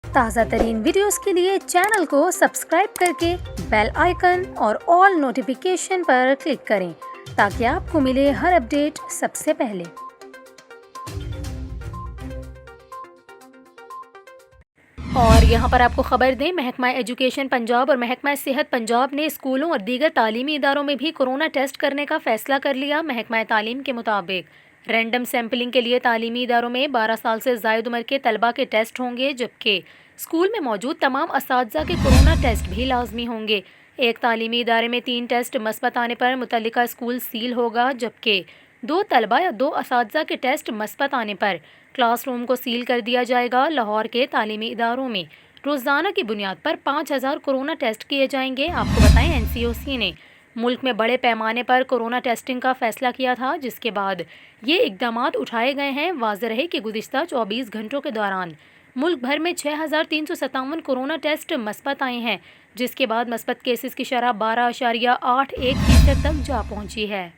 ताज़ा तरीन वीडियोस के लिए चैनल को सब्सक्राइब करके बेल आइकन और ऑल नोटिफिकेशन पर क्लिक करें ताकि आपको मिले हर अपडेट सबसे पहले। और यहाँ पर आपको खबर दें, महकमा एजुकेशन पंजाब और महकमा सेहत पंजाब ने स्कूलों और दीगर तालीमी इदारों में भी कोरोना टेस्ट करने का फैसला कर लिया। महकमा तालीम के मुताबिक रैंडम सैम्पलिंग के लिए तालीमी इदारों में 12 साल से ज़ायद उम्र के तलबा के टेस्ट होंगे, जबकि स्कूल में मौजूद तमाम असातिज़ा के कोरोना टेस्ट भी लाजमी होंगे। एक तालीमी इदारे में 3 टेस्ट मस्बत आने पर मुतल्लिका स्कूल सील होगा, जबकि 2 तलबा या 2 असातिज़ा के टेस्ट मस्बत आने पर क्लासरूम को सील कर दिया जाएगा। लाहौर के तालीमी इदारों में रोज़ाना की बुनियाद पर 5000 कोरोना टेस्ट किए जाएंगे। आपको बताएं, NCOC ने मुल्क में बड़े पैमाने पर कोरोना टेस्टिंग का फैसला किया था, जिसके बाद ये इकदामात उठाए गए हैं। वाज़ेह रहे कि गुज़िश्ता 24 घंटों के दौरान मुल्क भर में 6357 कोरोना टेस्ट मस्बत आए हैं, जिसके बाद मस्बत केसेस की शरह 12.81% तक जा पहुँची है।